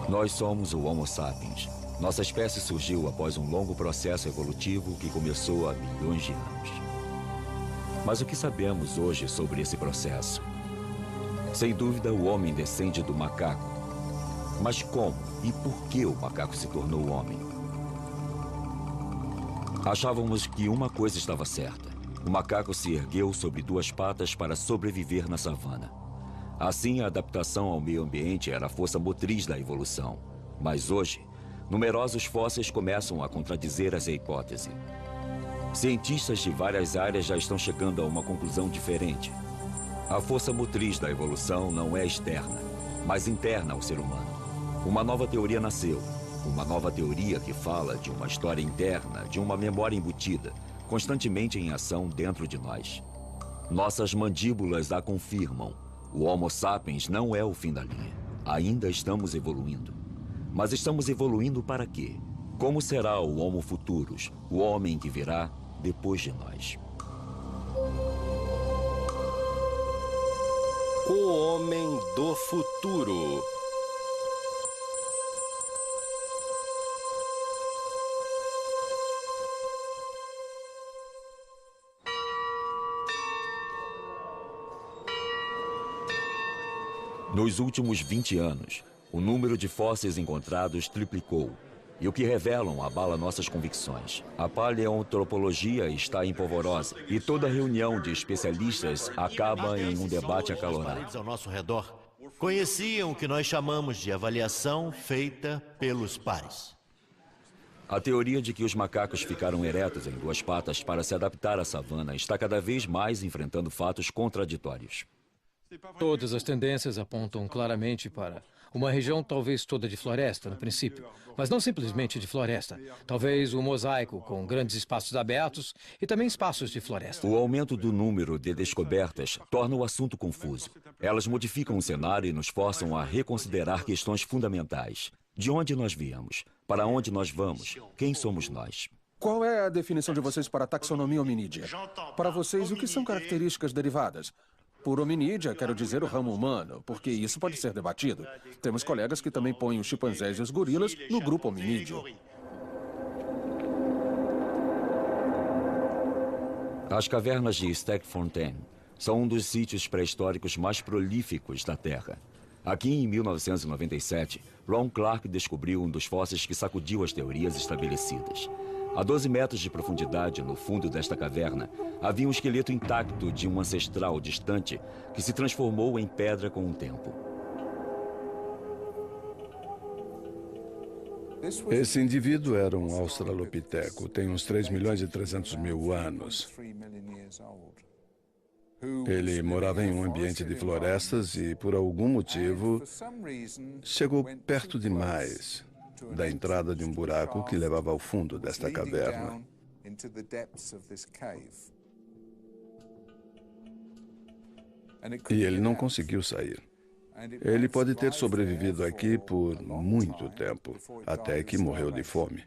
Nós somos o Homo sapiens. Nossa espécie surgiu após um longo processo evolutivo que começou há milhões de anos. Mas o que sabemos hoje sobre esse processo? Sem dúvida, o homem descende do macaco. Mas como e por que o macaco se tornou homem? Achávamos que uma coisa estava certa. O macaco se ergueu sobre duas patas para sobreviver na savana. Assim, a adaptação ao meio ambiente era a força motriz da evolução. Mas hoje, numerosos fósseis começam a contradizer essa hipótese. Cientistas de várias áreas já estão chegando a uma conclusão diferente. A força motriz da evolução não é externa, mas interna ao ser humano. Uma nova teoria nasceu. Uma nova teoria que fala de uma história interna, de uma memória embutida, constantemente em ação dentro de nós. Nossas mandíbulas a confirmam. O Homo sapiens não é o fim da linha. Ainda estamos evoluindo. Mas estamos evoluindo para quê? Como será o Homo futurus, o homem que virá depois de nós? O homem do futuro. Nos últimos 20 anos, o número de fósseis encontrados triplicou. E o que revelam abala nossas convicções. A paleoantropologia está em polvorosa e toda reunião de especialistas acaba em um debate acalorado. Ao nosso redor conheciam o que nós chamamos de avaliação feita pelos pares. A teoria de que os macacos ficaram eretos em duas patas para se adaptar à savana está cada vez mais enfrentando fatos contraditórios. Todas as tendências apontam claramente para uma região talvez toda de floresta, no princípio, mas não simplesmente de floresta. Talvez um mosaico com grandes espaços abertos e também espaços de floresta. O aumento do número de descobertas torna o assunto confuso. Elas modificam o cenário e nos forçam a reconsiderar questões fundamentais. De onde nós viemos? Para onde nós vamos? Quem somos nós? Qual é a definição de vocês para a taxonomia hominídea? Para vocês, o que são características derivadas? Por hominídea, quero dizer o ramo humano, porque isso pode ser debatido. Temos colegas que também põem os chimpanzés e os gorilas no grupo hominídeo. As cavernas de Stegfontein são um dos sítios pré-históricos mais prolíficos da Terra. Aqui, em 1997, Ron Clark descobriu um dos fósseis que sacudiu as teorias estabelecidas. A 12 metros de profundidade, no fundo desta caverna, havia um esqueleto intacto de um ancestral distante que se transformou em pedra com o tempo. Esse indivíduo era um australopiteco, tem uns 3.300.000 anos. Ele morava em um ambiente de florestas e, por algum motivo, chegou perto demais da entrada de um buraco que levava ao fundo desta caverna. E ele não conseguiu sair. Ele pode ter sobrevivido aqui por muito tempo, até que morreu de fome.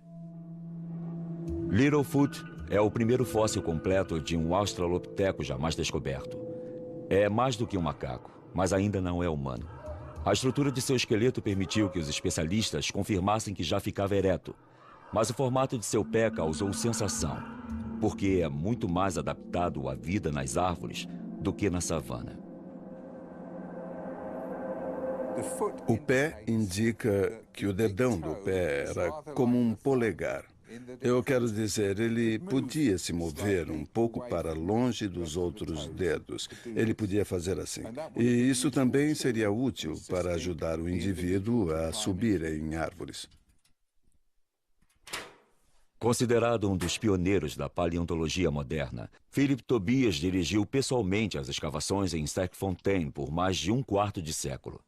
Littlefoot é o primeiro fóssil completo de um australopiteco jamais descoberto. É mais do que um macaco, mas ainda não é humano. A estrutura de seu esqueleto permitiu que os especialistas confirmassem que já ficava ereto, mas o formato de seu pé causou sensação, porque é muito mais adaptado à vida nas árvores do que na savana. O pé indica que o dedão do pé era como um polegar. Eu quero dizer, ele podia se mover um pouco para longe dos outros dedos. Ele podia fazer assim. E isso também seria útil para ajudar o indivíduo a subir em árvores. Considerado um dos pioneiros da paleontologia moderna, Philip Tobias dirigiu pessoalmente as escavações em Stegfontein por mais de um quarto de século.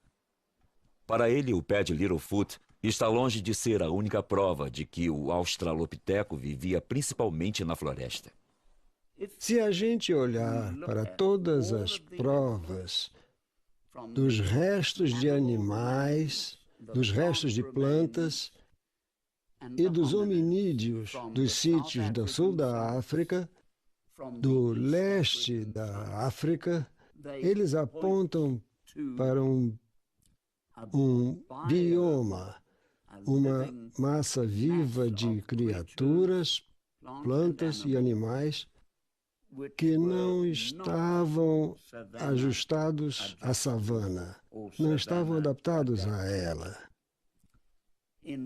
Para ele, o pé de Littlefoot está longe de ser a única prova de que o australopiteco vivia principalmente na floresta. Se a gente olhar para todas as provas dos restos de animais, dos restos de plantas e dos hominídeos dos sítios do sul da África, do leste da África, eles apontam para um bioma uma massa viva de criaturas, plantas e animais que não estavam ajustados à savana, não estavam adaptados a ela.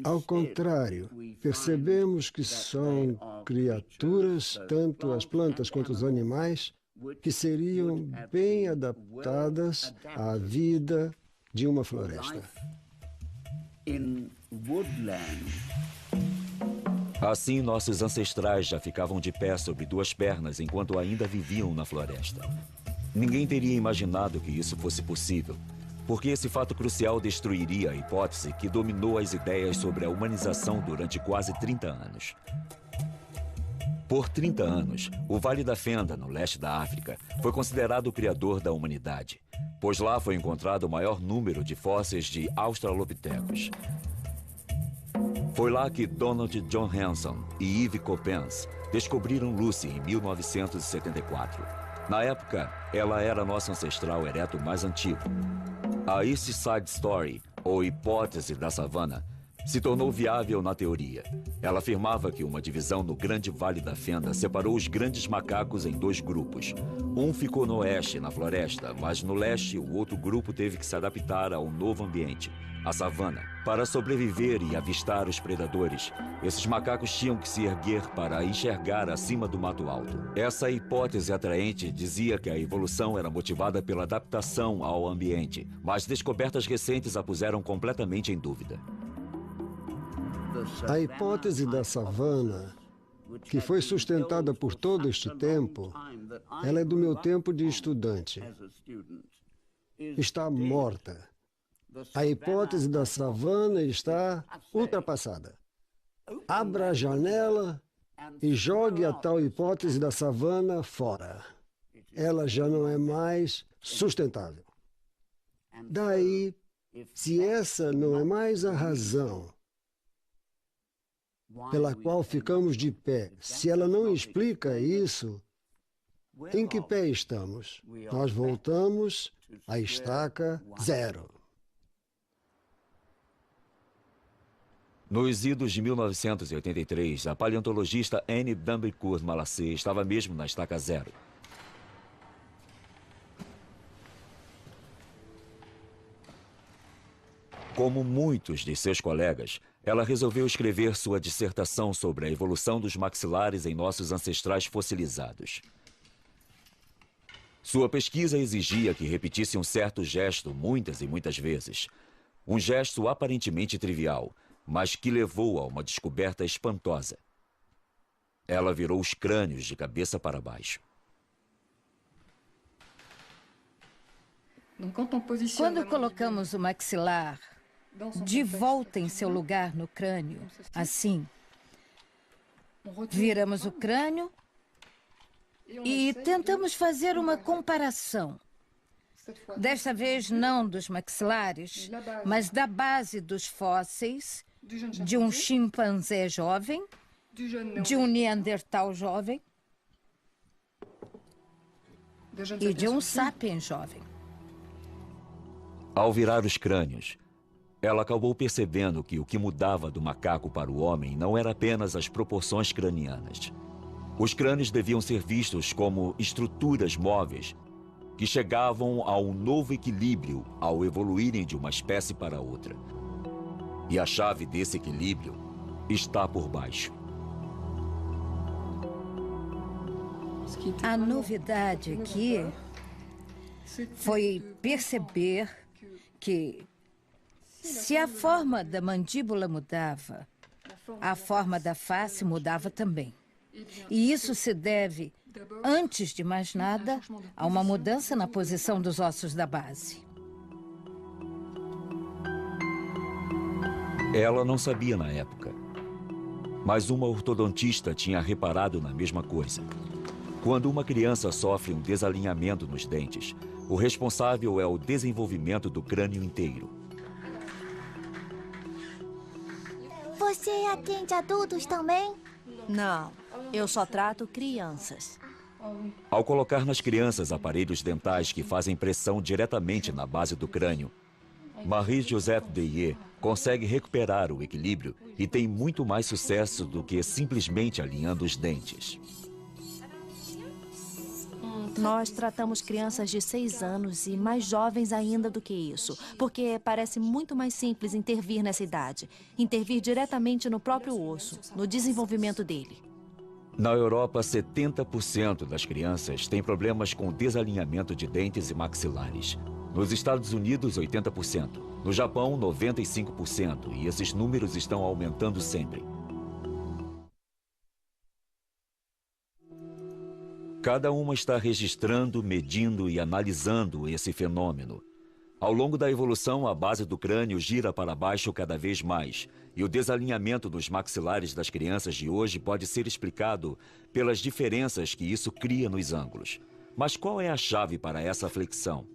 Ao contrário, percebemos que são criaturas, tanto as plantas quanto os animais, que seriam bem adaptadas à vida de uma floresta. Assim, nossos ancestrais já ficavam de pé sobre duas pernas enquanto ainda viviam na floresta. Ninguém teria imaginado que isso fosse possível, porque esse fato crucial destruiria a hipótese que dominou as ideias sobre a humanização durante quase 30 anos. Por 30 anos, o Vale da Fenda, no leste da África, foi considerado o criador da humanidade, pois lá foi encontrado o maior número de fósseis de australopitecos. Foi lá que Donald John Hanson e Yves Coppens descobriram Lucy em 1974. Na época, ela era nosso ancestral ereto mais antigo. A East Side Story, ou hipótese da savana, se tornou viável na teoria. Ela afirmava que uma divisão no Grande Vale da Fenda separou os grandes macacos em dois grupos. Um ficou no oeste, na floresta, mas no leste o outro grupo teve que se adaptar a um novo ambiente, a savana. Para sobreviver e avistar os predadores, esses macacos tinham que se erguer para enxergar acima do mato alto. Essa hipótese atraente dizia que a evolução era motivada pela adaptação ao ambiente, mas descobertas recentes a puseram completamente em dúvida. A hipótese da savana, que foi sustentada por todo este tempo, ela é do meu tempo de estudante. Está morta. A hipótese da savana está ultrapassada. Abra a janela e jogue a tal hipótese da savana fora. Ela já não é mais sustentável. Daí, se essa não é mais a razão pela qual ficamos de pé, se ela não explica isso, em que pé estamos? Nós voltamos à estaca zero. Nos idos de 1983, a paleontologista Anne Danbecourt Malassé estava mesmo na estaca zero. Como muitos de seus colegas, ela resolveu escrever sua dissertação sobre a evolução dos maxilares em nossos ancestrais fossilizados. Sua pesquisa exigia que repetisse um certo gesto muitas e muitas vezes. Um gesto aparentemente trivial, mas que levou a uma descoberta espantosa. Ela virou os crânios de cabeça para baixo. Quando colocamos o maxilar de volta em seu lugar no crânio, assim, viramos o crânio e tentamos fazer uma comparação. Desta vez não dos maxilares, mas da base dos fósseis de um chimpanzé jovem, de um neandertal jovem e de um sapiens jovem. Ao virar os crânios, ela acabou percebendo que o que mudava do macaco para o homem não era apenas as proporções cranianas. Os crânios deviam ser vistos como estruturas móveis que chegavam a um novo equilíbrio ao evoluírem de uma espécie para outra. E a chave desse equilíbrio está por baixo. A novidade aqui foi perceber que, se a forma da mandíbula mudava, a forma da face mudava também. E isso se deve, antes de mais nada, a uma mudança na posição dos ossos da base. Ela não sabia na época, mas uma ortodontista tinha reparado na mesma coisa. Quando uma criança sofre um desalinhamento nos dentes, o responsável é o desenvolvimento do crânio inteiro. Você atende adultos também? Não, eu só trato crianças. Ao colocar nas crianças aparelhos dentais que fazem pressão diretamente na base do crânio, Marie-Joseph Deyer consegue recuperar o equilíbrio e tem muito mais sucesso do que simplesmente alinhando os dentes. Nós tratamos crianças de 6 anos e mais jovens ainda do que isso, porque parece muito mais simples intervir nessa idade. Intervir diretamente no próprio osso, no desenvolvimento dele. Na Europa, 70% das crianças têm problemas com desalinhamento de dentes e maxilares. Nos Estados Unidos, 80%. No Japão, 95%. E esses números estão aumentando sempre. Cada uma está registrando, medindo e analisando esse fenômeno. Ao longo da evolução, a base do crânio gira para baixo cada vez mais, e o desalinhamento dos maxilares das crianças de hoje pode ser explicado pelas diferenças que isso cria nos ângulos. Mas qual é a chave para essa flexão?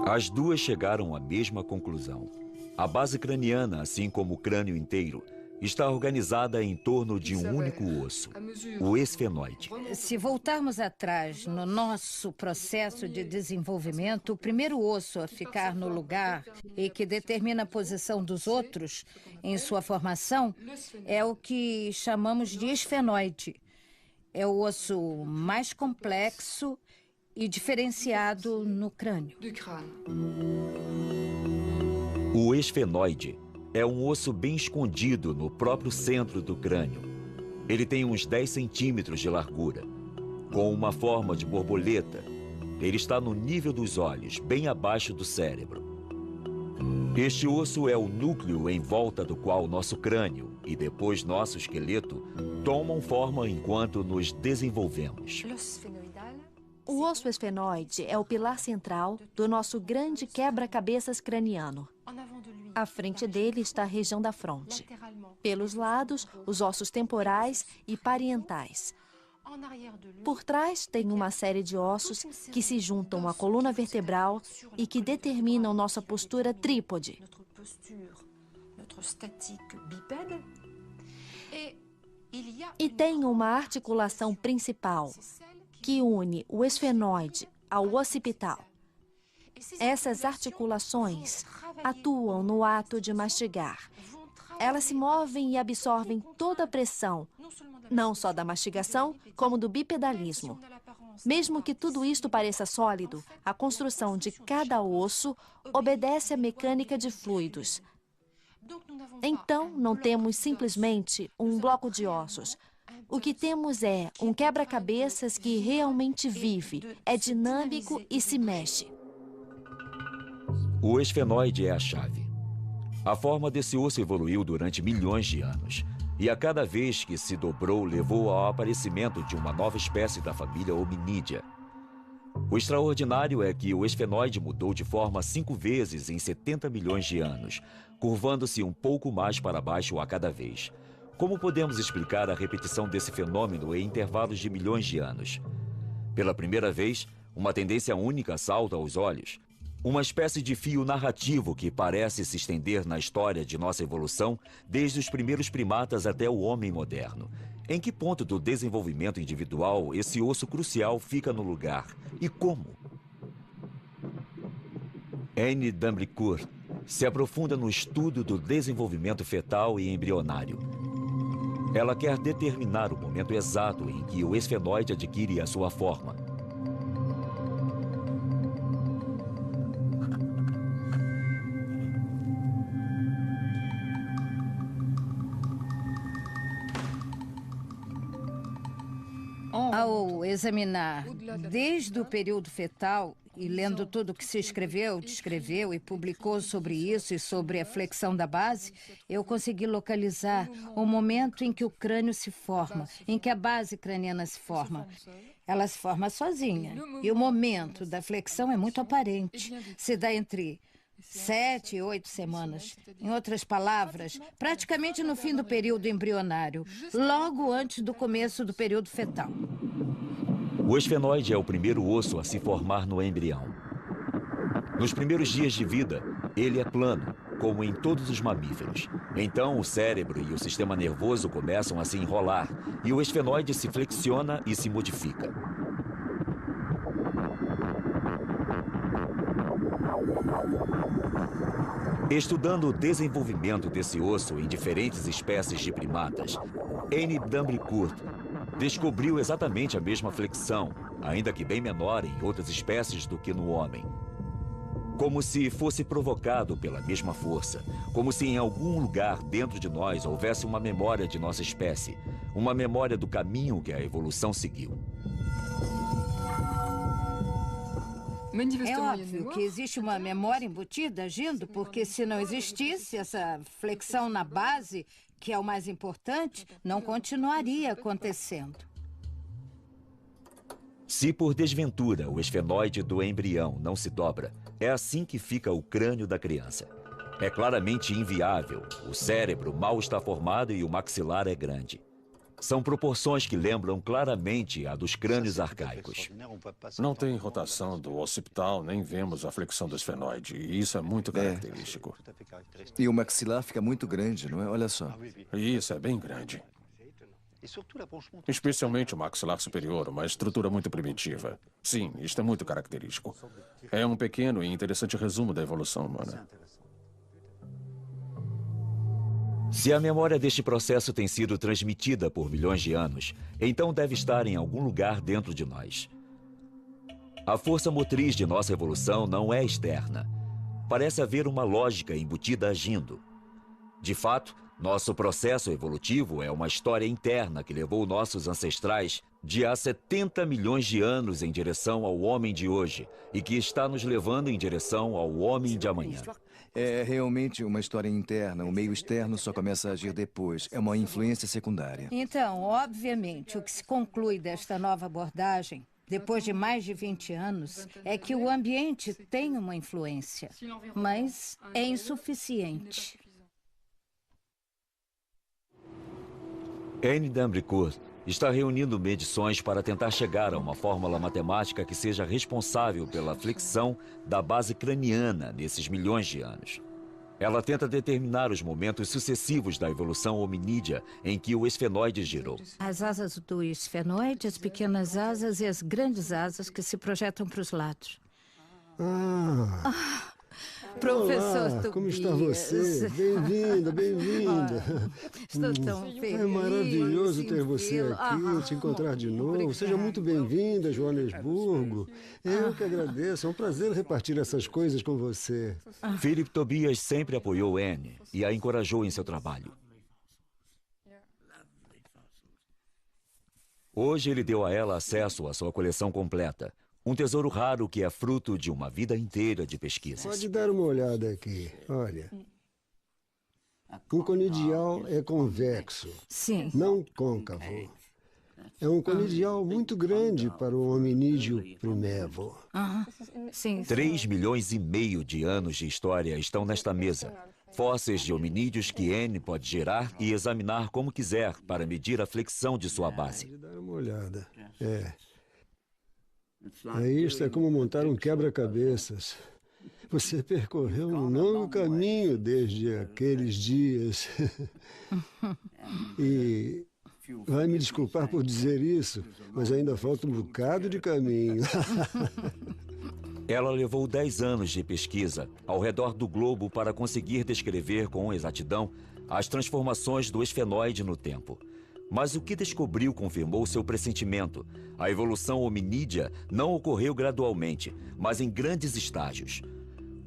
As duas chegaram à mesma conclusão. A base craniana, assim como o crânio inteiro, está organizada em torno de um único osso, o esfenoide. Se voltarmos atrás no nosso processo de desenvolvimento, o primeiro osso a ficar no lugar e que determina a posição dos outros em sua formação é o que chamamos de esfenoide. É o osso mais complexo e diferenciado no crânio. O esfenoide é um osso bem escondido no próprio centro do crânio. Ele tem uns 10 centímetros de largura, com uma forma de borboleta. Ele está no nível dos olhos, bem abaixo do cérebro. Este osso é o núcleo em volta do qual nosso crânio e depois nosso esqueleto tomam forma enquanto nos desenvolvemos. O osso esfenoide é o pilar central do nosso grande quebra-cabeças craniano. À frente dele está a região da fronte. Pelos lados, os ossos temporais e parietais. Por trás, tem uma série de ossos que se juntam à coluna vertebral e que determinam nossa postura trípode. E tem uma articulação principal que une o esfenoide ao occipital. Essas articulações atuam no ato de mastigar. Elas se movem e absorvem toda a pressão, não só da mastigação, como do bipedalismo. Mesmo que tudo isto pareça sólido, a construção de cada osso obedece à mecânica de fluidos. Então, não temos simplesmente um bloco de ossos. O que temos é um quebra-cabeças que realmente vive, é dinâmico e se mexe. O esfenoide é a chave. A forma desse osso evoluiu durante milhões de anos. E a cada vez que se dobrou, levou ao aparecimento de uma nova espécie da família hominídea. O extraordinário é que o esfenoide mudou de forma 5 vezes em 70 milhões de anos, curvando-se um pouco mais para baixo a cada vez. Como podemos explicar a repetição desse fenômeno em intervalos de milhões de anos? Pela primeira vez, uma tendência única salta aos olhos. Uma espécie de fio narrativo que parece se estender na história de nossa evolução desde os primeiros primatas até o homem moderno. Em que ponto do desenvolvimento individual esse osso crucial fica no lugar? E como? Anne Dambricourt se aprofunda no estudo do desenvolvimento fetal e embrionário. Ela quer determinar o momento exato em que o esfenoide adquire a sua forma. Ao examinar desde o período fetal e lendo tudo o que se escreveu, descreveu e publicou sobre isso e sobre a flexão da base, eu consegui localizar o momento em que o crânio se forma, em que a base craniana se forma. Ela se forma sozinha e o momento da flexão é muito aparente. Se dá entre 7 e 8 semanas. Em outras palavras, praticamente no fim do período embrionário, logo antes do começo do período fetal. O esfenoide é o primeiro osso a se formar no embrião. Nos primeiros dias de vida, ele é plano, como em todos os mamíferos. Então, o cérebro e o sistema nervoso começam a se enrolar e o esfenoide se flexiona e se modifica. Estudando o desenvolvimento desse osso em diferentes espécies de primatas, Anne Dambricourt descobriu exatamente a mesma flexão, ainda que bem menor em outras espécies do que no homem. Como se fosse provocado pela mesma força, como se em algum lugar dentro de nós houvesse uma memória de nossa espécie, uma memória do caminho que a evolução seguiu. É óbvio que existe uma memória embutida agindo, porque se não existisse essa flexão na base, que é o mais importante, não continuaria acontecendo. Se por desventura o esfenoide do embrião não se dobra, é assim que fica o crânio da criança. É claramente inviável. O cérebro mal está formado e o maxilar é grande. São proporções que lembram claramente a dos crânios arcaicos. Não tem rotação do occipital, nem vemos a flexão do esfenoide. E isso é muito característico. E o maxilar fica muito grande, não é? Olha só. Isso é bem grande. Especialmente o maxilar superior, uma estrutura muito primitiva. Sim, isto é muito característico. É um pequeno e interessante resumo da evolução humana. Se a memória deste processo tem sido transmitida por milhões de anos, então deve estar em algum lugar dentro de nós. A força motriz de nossa evolução não é externa. Parece haver uma lógica embutida agindo. De fato, nosso processo evolutivo é uma história interna que levou nossos ancestrais de há 70 milhões de anos em direção ao homem de hoje e que está nos levando em direção ao homem de amanhã. É realmente uma história interna. O meio externo só começa a agir depois. É uma influência secundária. Então, obviamente, o que se conclui desta nova abordagem, depois de mais de 20 anos, é que o ambiente tem uma influência, mas é insuficiente. Anne Dambricourt está reunindo medições para tentar chegar a uma fórmula matemática que seja responsável pela flexão da base craniana nesses milhões de anos. Ela tenta determinar os momentos sucessivos da evolução hominídea em que o esfenoide girou. As asas do esfenoide, as pequenas asas e as grandes asas que se projetam para os lados. Professor Olá, Tobias. como está você? Bem-vinda, bem-vinda. Estou tão feliz. É maravilhoso ter você aqui, te encontrar de novo. Obrigada. Seja muito bem-vinda a Joanesburgo. Eu que agradeço, é um prazer repartir essas coisas com você. Philip Tobias sempre apoiou Anne e a encorajou em seu trabalho. Hoje ele deu a ela acesso à sua coleção completa. Um tesouro raro que é fruto de uma vida inteira de pesquisas. Pode dar uma olhada aqui. Olha. O conidial é convexo, não côncavo. É um conidial muito grande para o hominídeo primevo. 3,5 milhões de anos de história estão nesta mesa. Fósseis de hominídeos que Anne pode gerar e examinar como quiser para medir a flexão de sua base. Pode dar uma olhada. Isto é como montar um quebra-cabeças. Você percorreu um longo caminho desde aqueles dias. E vai me desculpar por dizer isso, mas ainda falta um bocado de caminho. Ela levou 10 anos de pesquisa ao redor do globo para conseguir descrever com exatidão as transformações do esfenoide no tempo. Mas o que descobriu confirmou seu pressentimento. A evolução hominídea não ocorreu gradualmente, mas em grandes estágios.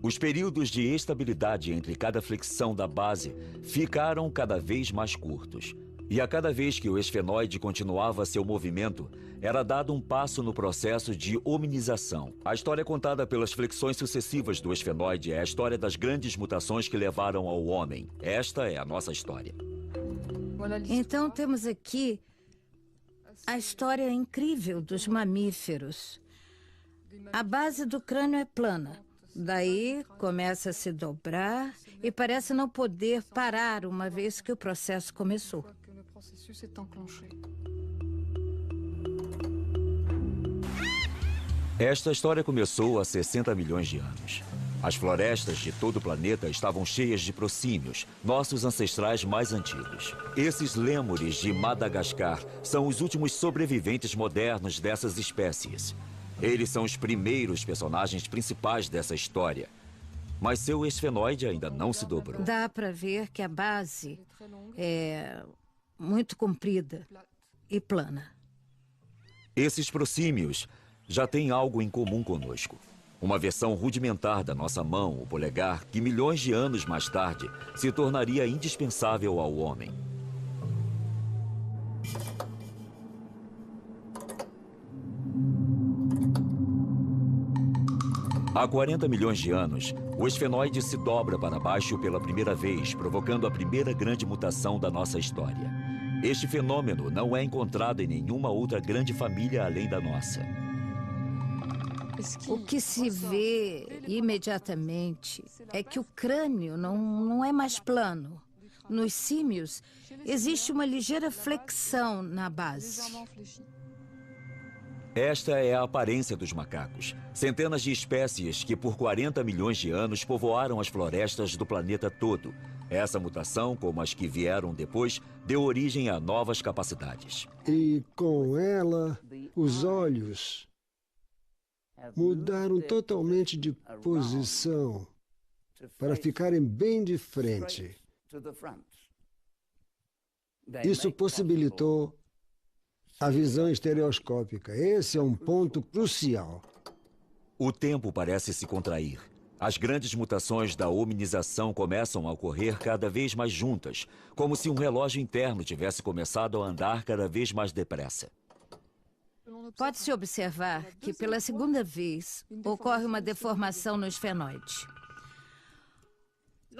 Os períodos de estabilidade entre cada flexão da base ficaram cada vez mais curtos. E a cada vez que o esfenoide continuava seu movimento, era dado um passo no processo de hominização. A história contada pelas flexões sucessivas do esfenoide é a história das grandes mutações que levaram ao homem. Esta é a nossa história. Então temos aqui a história incrível dos mamíferos. A base do crânio é plana. Daí começa a se dobrar e parece não poder parar uma vez que o processo começou. Esta história começou há 60 milhões de anos. As florestas de todo o planeta estavam cheias de proscímios, nossos ancestrais mais antigos. Esses lêmures de Madagascar são os últimos sobreviventes modernos dessas espécies. Eles são os primeiros personagens principais dessa história. Mas seu esfenoide ainda não se dobrou. Dá para ver que a base é muito comprida e plana. Esses proscímios já têm algo em comum conosco. Uma versão rudimentar da nossa mão, o polegar, que milhões de anos mais tarde se tornaria indispensável ao homem. Há 40 milhões de anos, o esfenoide se dobra para baixo pela primeira vez, provocando a primeira grande mutação da nossa história. Este fenômeno não é encontrado em nenhuma outra grande família além da nossa. O que se vê imediatamente é que o crânio não é mais plano. Nos símios, existe uma ligeira flexão na base. Esta é a aparência dos macacos. Centenas de espécies que por 40 milhões de anos povoaram as florestas do planeta todo. Essa mutação, como as que vieram depois, deu origem a novas capacidades. E com ela, os olhos mudaram totalmente de posição para ficarem bem de frente. Isso possibilitou a visão estereoscópica. Esse é um ponto crucial. O tempo parece se contrair. As grandes mutações da hominização começam a ocorrer cada vez mais juntas, como se um relógio interno tivesse começado a andar cada vez mais depressa. Pode-se observar que, pela segunda vez, ocorre uma deformação no esfenoide.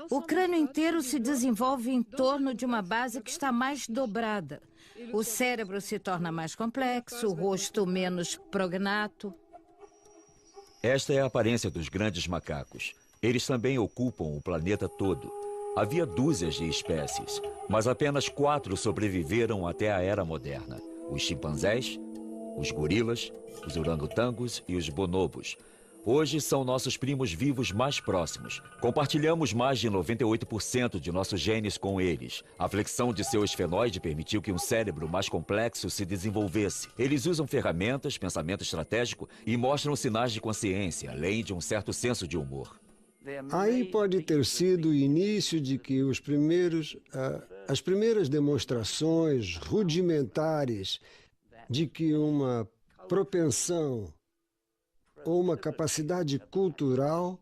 O crânio inteiro se desenvolve em torno de uma base que está mais dobrada. O cérebro se torna mais complexo, o rosto menos prognato. Esta é a aparência dos grandes macacos. Eles também ocupam o planeta todo. Havia dúzias de espécies, mas apenas 4 sobreviveram até a era moderna. Os chimpanzés, os gorilas, os orangotangos e os bonobos. Hoje são nossos primos vivos mais próximos. Compartilhamos mais de 98% de nossos genes com eles. A flexão de seu esfenoide permitiu que um cérebro mais complexo se desenvolvesse. Eles usam ferramentas, pensamento estratégico e mostram sinais de consciência, além de um certo senso de humor. Aí pode ter sido o início de que as primeiras demonstrações rudimentares de que uma propensão ou uma capacidade cultural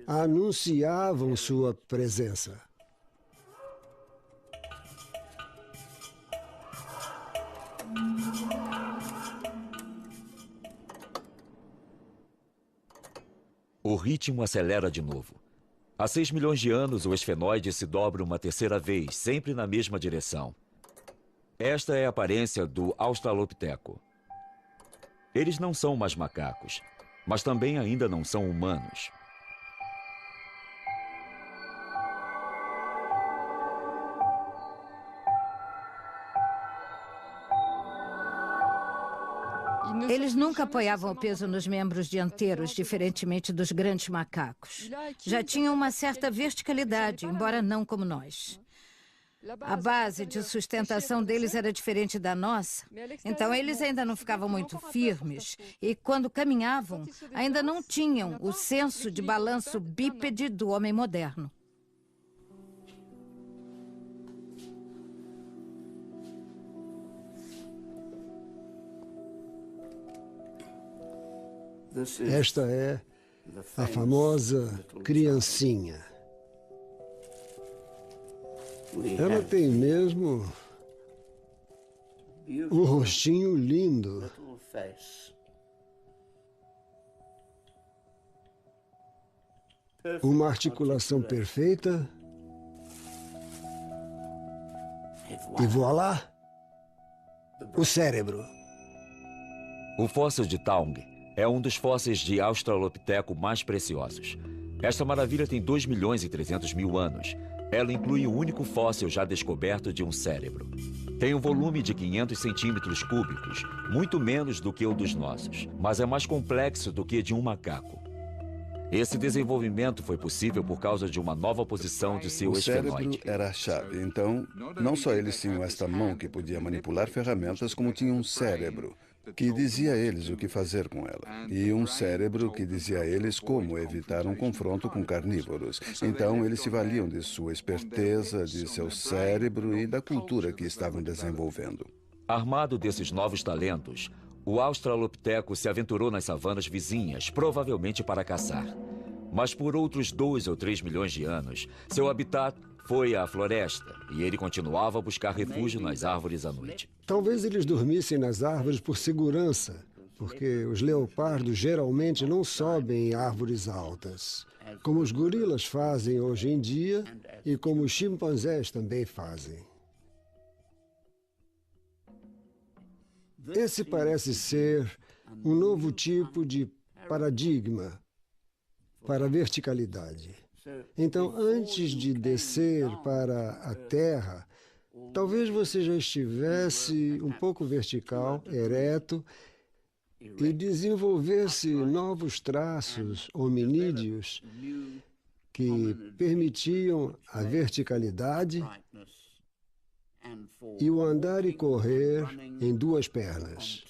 anunciavam sua presença. O ritmo acelera de novo. Há 6 milhões de anos, o esfenoide se dobra uma terceira vez, sempre na mesma direção. Esta é a aparência do australopiteco. Eles não são mais macacos, mas também ainda não são humanos. Eles nunca apoiavam o peso nos membros dianteiros, diferentemente dos grandes macacos. Já tinham uma certa verticalidade, embora não como nós. A base de sustentação deles era diferente da nossa, então eles ainda não ficavam muito firmes e, quando caminhavam, ainda não tinham o senso de balanço bípede do homem moderno. Esta é a famosa criancinha. Ela tem mesmo um rostinho lindo. Uma articulação perfeita. E voilá! O cérebro. O fóssil de Taung é um dos fósseis de australopiteco mais preciosos. Esta maravilha tem 2 milhões e 300 mil anos. Ela inclui o único fóssil já descoberto de um cérebro. Tem um volume de 500 centímetros cúbicos, muito menos do que o dos nossos, mas é mais complexo do que de um macaco. Esse desenvolvimento foi possível por causa de uma nova posição de seu O cérebro esfenoide. era a chave. Então, não só eles tinham esta mão que podia manipular ferramentas, como tinham um cérebro que dizia a eles o que fazer com ela. E um cérebro que dizia a eles como evitar um confronto com carnívoros. Então, eles se valiam de sua esperteza, de seu cérebro e da cultura que estavam desenvolvendo. Armado desses novos talentos, o Australopiteco se aventurou nas savanas vizinhas, provavelmente para caçar. Mas por outros 2 ou 3 milhões de anos, seu habitat foi a floresta e ele continuava a buscar refúgio nas árvores à noite. Talvez eles dormissem nas árvores por segurança, porque os leopardos geralmente não sobem em árvores altas, como os gorilas fazem hoje em dia e como os chimpanzés também fazem. Esse parece ser um novo tipo de paradigma para a verticalidade. Então, antes de descer para a Terra, talvez você já estivesse um pouco vertical, ereto, e desenvolvesse novos traços hominídeos que permitiam a verticalidade e o andar e correr em 2 pernas.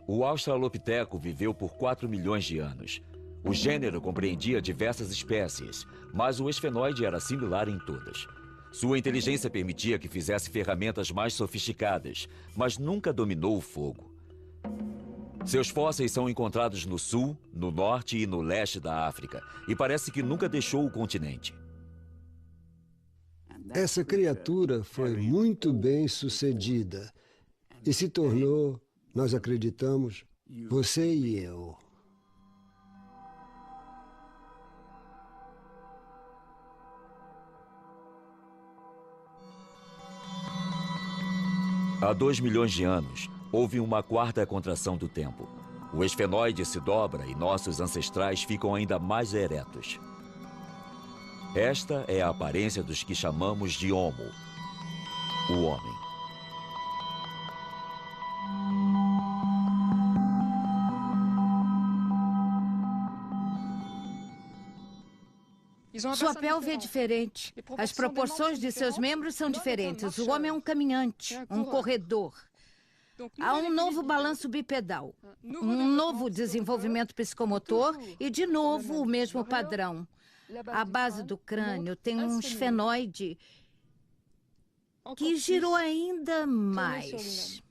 O Australopiteco viveu por 4 milhões de anos. O gênero compreendia diversas espécies, mas o esfenoide era similar em todas. Sua inteligência permitia que fizesse ferramentas mais sofisticadas, mas nunca dominou o fogo. Seus fósseis são encontrados no sul, no norte e no leste da África, e parece que nunca deixou o continente. Essa criatura foi muito bem sucedida e se tornou, nós acreditamos, você e eu. Há 2 milhões de anos, houve uma quarta contração do tempo. O esfenoide se dobra e nossos ancestrais ficam ainda mais eretos. Esta é a aparência dos que chamamos de Homo, o homem. Sua pelve é diferente. As proporções de seus membros são diferentes. O homem é um caminhante, um corredor. Há um novo balanço bipedal, um novo desenvolvimento psicomotor e, de novo, o mesmo padrão. A base do crânio tem um esfenoide que girou ainda mais.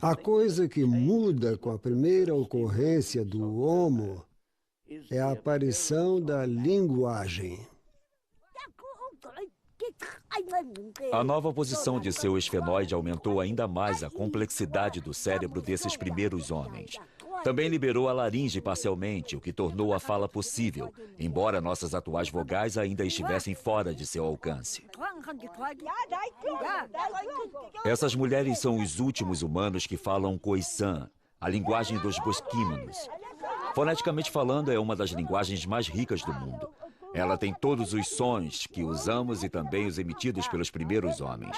A coisa que muda com a primeira ocorrência do Homo é a aparição da linguagem. A nova posição de seu esfenoide aumentou ainda mais a complexidade do cérebro desses primeiros homens. Também liberou a laringe parcialmente, o que tornou a fala possível, embora nossas atuais vogais ainda estivessem fora de seu alcance. Essas mulheres são os últimos humanos que falam Khoisan, a linguagem dos bosquímanos. Foneticamente falando, é uma das linguagens mais ricas do mundo. Ela tem todos os sons que usamos e também os emitidos pelos primeiros homens.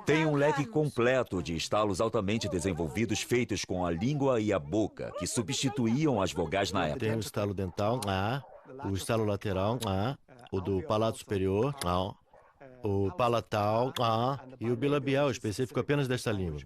Tem um leque completo de estalos altamente desenvolvidos feitos com a língua e a boca, que substituíam as vogais na época. Tem o estalo dental, o estalo lateral, o do palato superior, o palatal, e o bilabial específico apenas desta língua.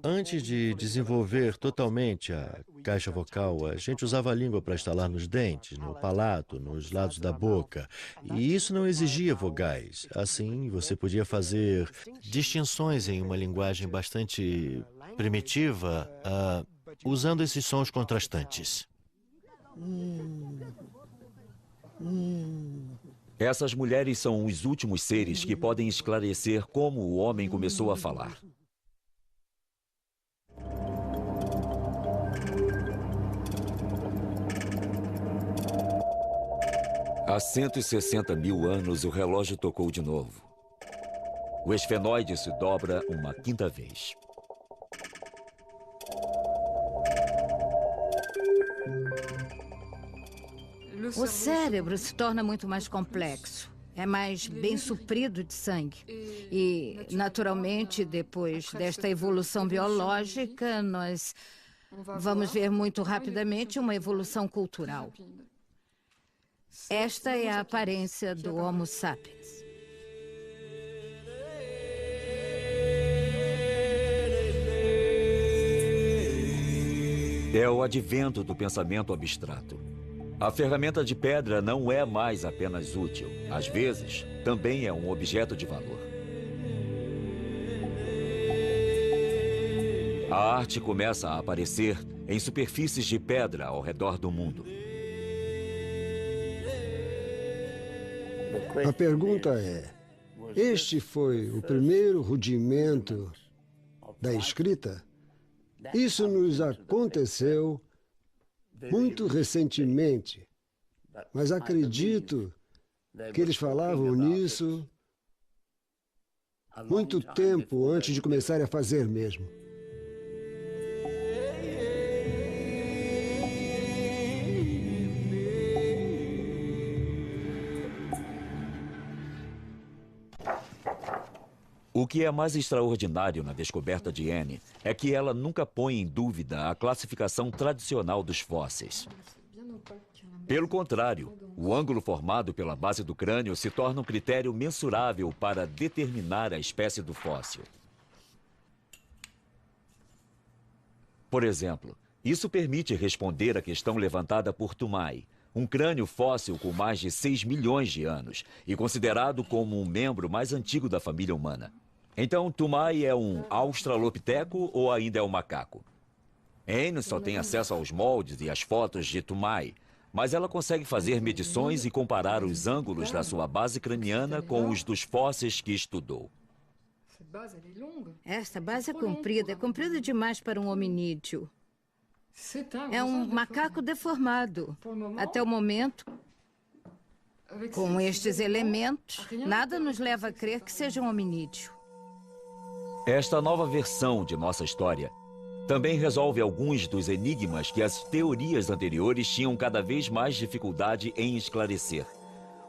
Antes de desenvolver totalmente a caixa vocal, a gente usava a língua para estalar nos dentes, no palato, nos lados da boca. E isso não exigia vogais. Assim, você podia fazer distinções em uma linguagem bastante primitiva, usando esses sons contrastantes. Essas mulheres são os últimos seres que podem esclarecer como o homem começou a falar. Há 160 mil anos, o relógio tocou de novo. O esfenoide se dobra uma quinta vez. O cérebro se torna muito mais complexo. É mais bem suprido de sangue. E, naturalmente, depois desta evolução biológica, nós vamos ver muito rapidamente uma evolução cultural. Esta é a aparência do Homo sapiens. É o advento do pensamento abstrato. A ferramenta de pedra não é mais apenas útil. Às vezes, também é um objeto de valor. A arte começa a aparecer em superfícies de pedra ao redor do mundo. A pergunta é: este foi o primeiro rudimento da escrita? Isso nos aconteceu muito recentemente, mas acredito que eles falavam nisso muito tempo antes de começarem a fazer mesmo. O que é mais extraordinário na descoberta de Anne é que ela nunca põe em dúvida a classificação tradicional dos fósseis. Pelo contrário, o ângulo formado pela base do crânio se torna um critério mensurável para determinar a espécie do fóssil. Por exemplo, isso permite responder à questão levantada por Toumai, um crânio fóssil com mais de 6 milhões de anos e considerado como um membro mais antigo da família humana. Então, Toumai é um australopiteco ou ainda é um macaco? Anne só tem acesso aos moldes e às fotos de Toumai, mas ela consegue fazer medições e comparar os ângulos da sua base craniana com os dos fósseis que estudou. Esta base é comprida demais para um hominídeo. É um macaco deformado. Até o momento, com estes elementos, nada nos leva a crer que seja um hominídeo. Esta nova versão de nossa história também resolve alguns dos enigmas que as teorias anteriores tinham cada vez mais dificuldade em esclarecer.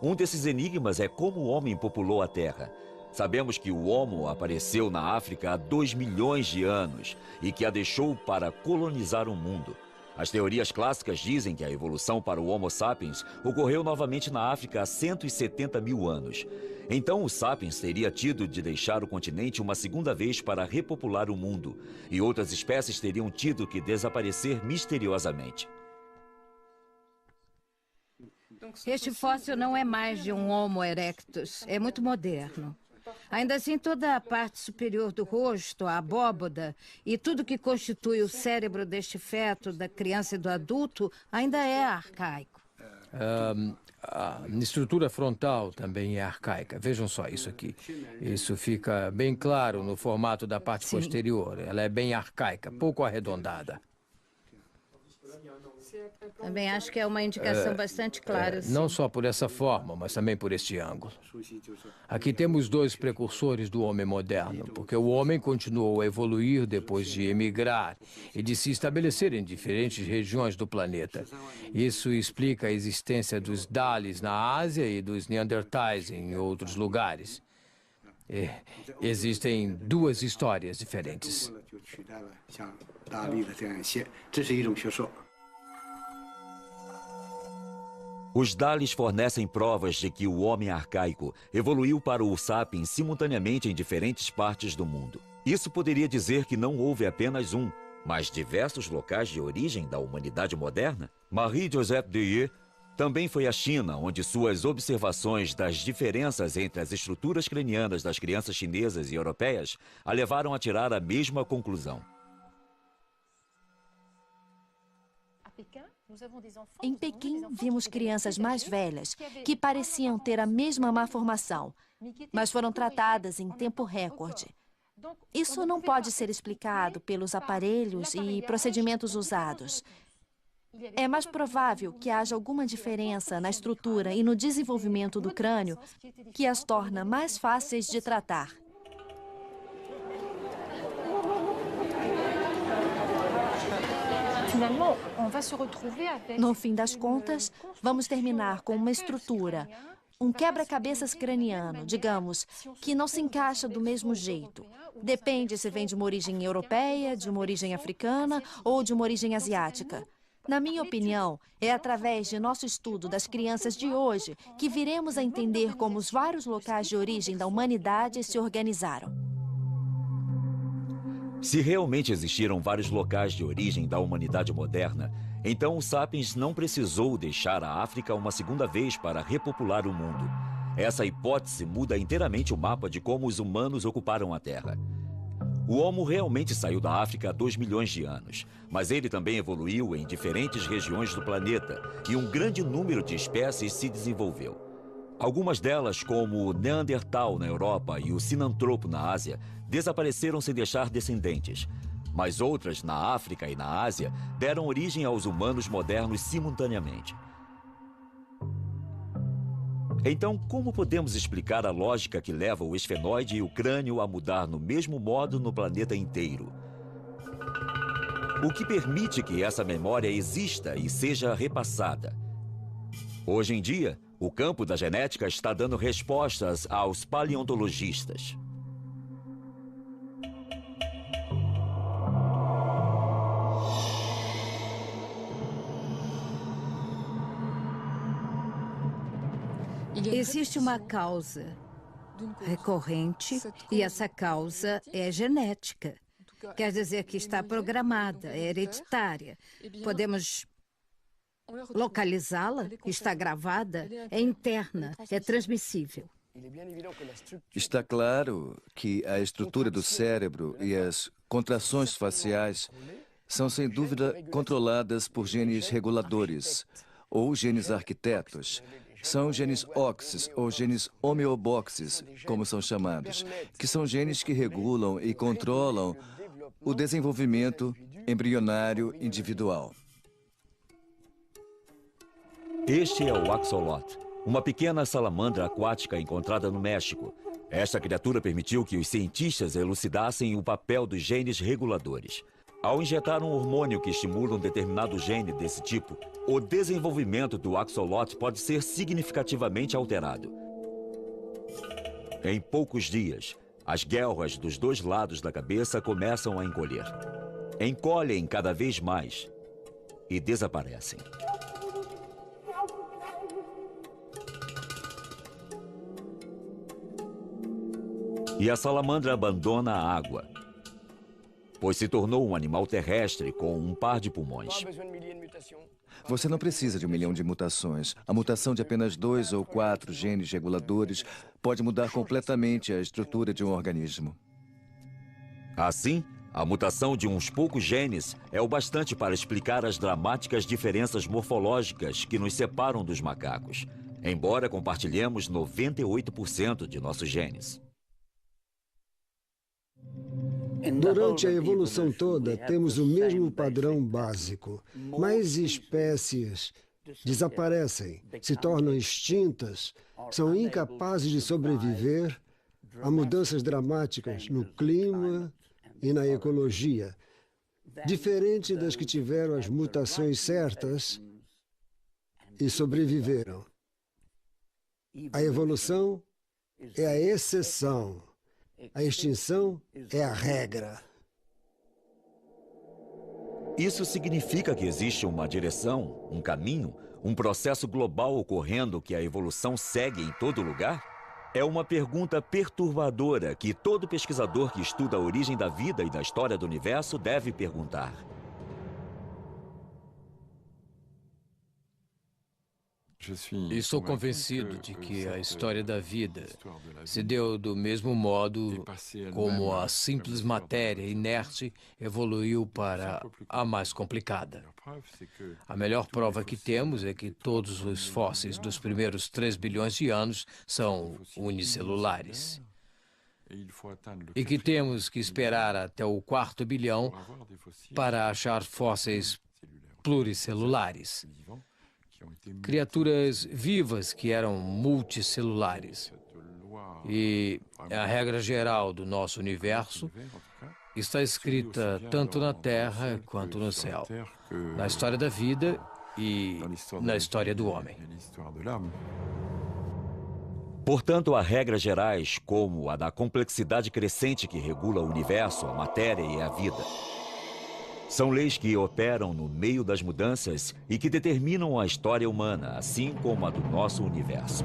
Um desses enigmas é como o homem populou a Terra. Sabemos que o Homo apareceu na África há 2 milhões de anos e que a deixou para colonizar o mundo. As teorias clássicas dizem que a evolução para o Homo sapiens ocorreu novamente na África há 170 mil anos. Então o sapiens teria tido de deixar o continente uma segunda vez para repopular o mundo, e outras espécies teriam tido que desaparecer misteriosamente. Este fóssil não é mais de um Homo erectus, é muito moderno. Ainda assim, toda a parte superior do rosto, a abóboda e tudo que constitui o cérebro deste feto, da criança e do adulto, ainda é arcaico. A estrutura frontal também é arcaica. Vejam só isso aqui. Isso fica bem claro no formato da parte posterior. Ela é bem arcaica, pouco arredondada. Também acho que é uma indicação bastante clara. Não só por essa forma, mas também por este ângulo. Aqui temos 2 precursores do homem moderno, porque o homem continuou a evoluir depois de emigrar e de se estabelecer em diferentes regiões do planeta. Isso explica a existência dos Dalis na Ásia e dos Neandertais em outros lugares. Existem 2 histórias diferentes. Os Dalis fornecem provas de que o homem arcaico evoluiu para o sapiens simultaneamente em diferentes partes do mundo. Isso poderia dizer que não houve apenas um, mas diversos locais de origem da humanidade moderna? Marie-Joseph Deye também foi à China, onde suas observações das diferenças entre as estruturas cranianas das crianças chinesas e europeias a levaram a tirar a mesma conclusão. Em Pequim, vimos crianças mais velhas que pareciam ter a mesma malformação, mas foram tratadas em tempo recorde. Isso não pode ser explicado pelos aparelhos e procedimentos usados. É mais provável que haja alguma diferença na estrutura e no desenvolvimento do crânio que as torna mais fáceis de tratar. No fim das contas, vamos terminar com uma estrutura, um quebra-cabeças craniano, digamos, que não se encaixa do mesmo jeito. Depende se vem de uma origem europeia, de uma origem africana ou de uma origem asiática. Na minha opinião, é através de nosso estudo das crianças de hoje que viremos a entender como os vários locais de origem da humanidade se organizaram. Se realmente existiram vários locais de origem da humanidade moderna, então o Sapiens não precisou deixar a África uma segunda vez para repopular o mundo. Essa hipótese muda inteiramente o mapa de como os humanos ocuparam a Terra. O Homo realmente saiu da África há 2 milhões de anos, mas ele também evoluiu em diferentes regiões do planeta e um grande número de espécies se desenvolveu. Algumas delas, como o Neandertal na Europa e o Sinantropo na Ásia, desapareceram sem deixar descendentes. Mas outras, na África e na Ásia, deram origem aos humanos modernos simultaneamente. Então, como podemos explicar a lógica que leva o esfenoide e o crânio a mudar no mesmo modo no planeta inteiro? O que permite que essa memória exista e seja repassada? Hoje em dia, o campo da genética está dando respostas aos paleontologistas. Existe uma causa recorrente e essa causa é genética. Quer dizer que está programada, é hereditária. Podemos localizá-la, está gravada, é interna, é transmissível. Está claro que a estrutura do cérebro e as contrações faciais são, sem dúvida, controladas por genes reguladores ou genes arquitetos. São genes OXs ou genes homeoboxes, como são chamados, que são genes que regulam e controlam o desenvolvimento embrionário individual. Este é o axolot, uma pequena salamandra aquática encontrada no México. Esta criatura permitiu que os cientistas elucidassem o papel dos genes reguladores. Ao injetar um hormônio que estimula um determinado gene desse tipo, o desenvolvimento do axolot pode ser significativamente alterado. Em poucos dias, as guelras dos 2 lados da cabeça começam a encolher. Encolhem cada vez mais e desaparecem. E a salamandra abandona a água, pois se tornou um animal terrestre com um par de pulmões. Você não precisa de 1 milhão de mutações. A mutação de apenas 2 ou 4 genes reguladores pode mudar completamente a estrutura de um organismo. Assim, a mutação de uns poucos genes é o bastante para explicar as dramáticas diferenças morfológicas que nos separam dos macacos, embora compartilhemos 98% de nossos genes. Durante a evolução toda, temos o mesmo padrão básico. Mais espécies desaparecem, se tornam extintas, são incapazes de sobreviver a mudanças dramáticas no clima e na ecologia, diferente das que tiveram as mutações certas e sobreviveram. A evolução é a exceção. A extinção é a regra. Isso significa que existe uma direção, um caminho, um processo global ocorrendo que a evolução segue em todo lugar? É uma pergunta perturbadora que todo pesquisador que estuda a origem da vida e da história do universo deve perguntar. Estou convencido de que a história da vida se deu do mesmo modo como a simples matéria inerte evoluiu para a mais complicada. A melhor prova que temos é que todos os fósseis dos primeiros 3 bilhões de anos são unicelulares. E que temos que esperar até o 4º bilhão para achar fósseis pluricelulares. Criaturas vivas que eram multicelulares. E a regra geral do nosso universo está escrita tanto na terra quanto no céu, na história da vida e na história do homem. Portanto, há regras gerais, como a da complexidade crescente que regula o universo, a matéria e a vida. São leis que operam no meio das mudanças e que determinam a história humana, assim como a do nosso universo.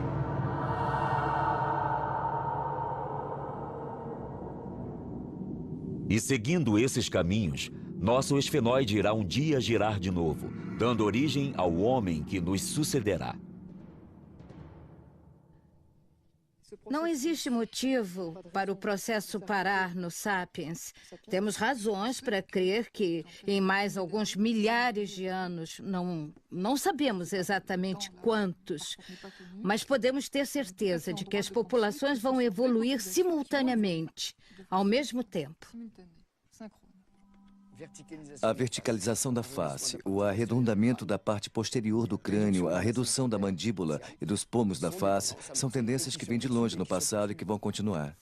E seguindo esses caminhos, nosso esfenoide irá um dia girar de novo, dando origem ao homem que nos sucederá. Não existe motivo para o processo parar no Sapiens. Temos razões para crer que, em mais alguns milhares de anos, não sabemos exatamente quantos, mas podemos ter certeza de que as populações vão evoluir simultaneamente, ao mesmo tempo. A verticalização da face, o arredondamento da parte posterior do crânio, a redução da mandíbula e dos pomos da face são tendências que vêm de longe no passado e que vão continuar.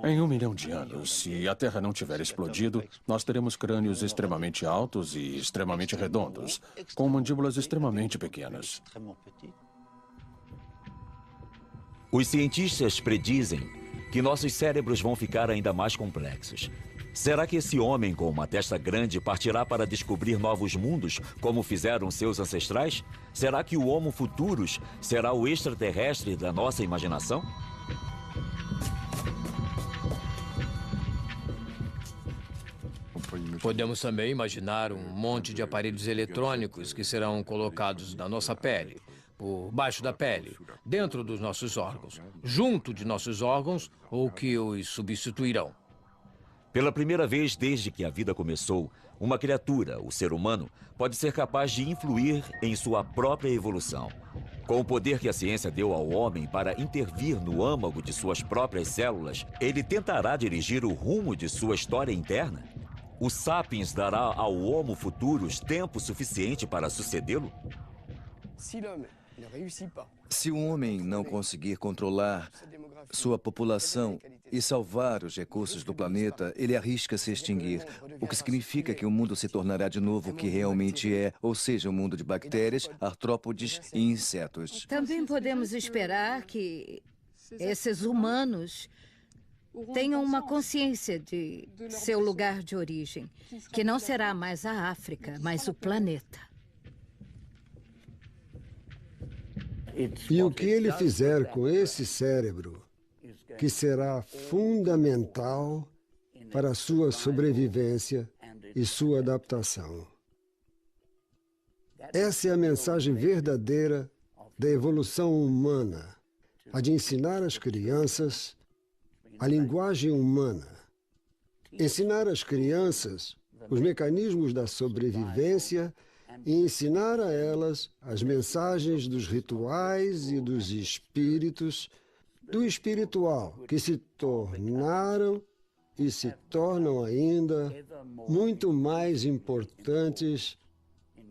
Em 1 milhão de anos, se a Terra não tiver explodido, nós teremos crânios extremamente altos e extremamente redondos, com mandíbulas extremamente pequenas. Os cientistas predizem que nossos cérebros vão ficar ainda mais complexos. Será que esse homem com uma testa grande partirá para descobrir novos mundos, como fizeram seus ancestrais? Será que o Homo Futurus será o extraterrestre da nossa imaginação? Podemos também imaginar um monte de aparelhos eletrônicos que serão colocados na nossa pele, por baixo da pele, dentro dos nossos órgãos, junto de nossos órgãos ou que os substituirão. Pela primeira vez desde que a vida começou, uma criatura, o ser humano, pode ser capaz de influir em sua própria evolução. Com o poder que a ciência deu ao homem para intervir no âmago de suas próprias células, ele tentará dirigir o rumo de sua história interna? O Sapiens dará ao Homo Futurus tempo suficiente para sucedê-lo? Se o homem não conseguir controlar sua população e salvar os recursos do planeta, ele arrisca se extinguir, o que significa que o mundo se tornará de novo o que realmente é, ou seja, um mundo de bactérias, artrópodes e insetos. Também podemos esperar que esses humanos tenham uma consciência de seu lugar de origem, que não será mais a África, mas o planeta. E o que ele fizer com esse cérebro, que será fundamental para a sua sobrevivência e sua adaptação. Essa é a mensagem verdadeira da evolução humana, a de ensinar às crianças a linguagem humana. Ensinar às crianças os mecanismos da sobrevivência e ensinar a elas as mensagens dos rituais e dos espíritos, do espiritual, que se tornaram e se tornam ainda muito mais importantes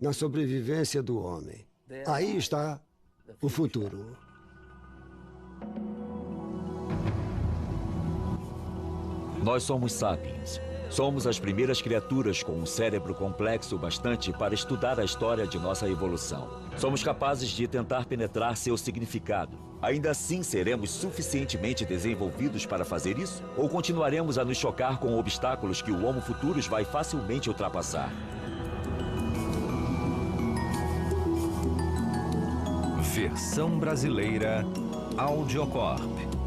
na sobrevivência do homem. Aí está o futuro. Nós somos sapiens. Somos as primeiras criaturas com um cérebro complexo bastante para estudar a história de nossa evolução. Somos capazes de tentar penetrar seu significado. Ainda assim, seremos suficientemente desenvolvidos para fazer isso? Ou continuaremos a nos chocar com obstáculos que o Homo Futurus vai facilmente ultrapassar? Versão brasileira Audiocorp.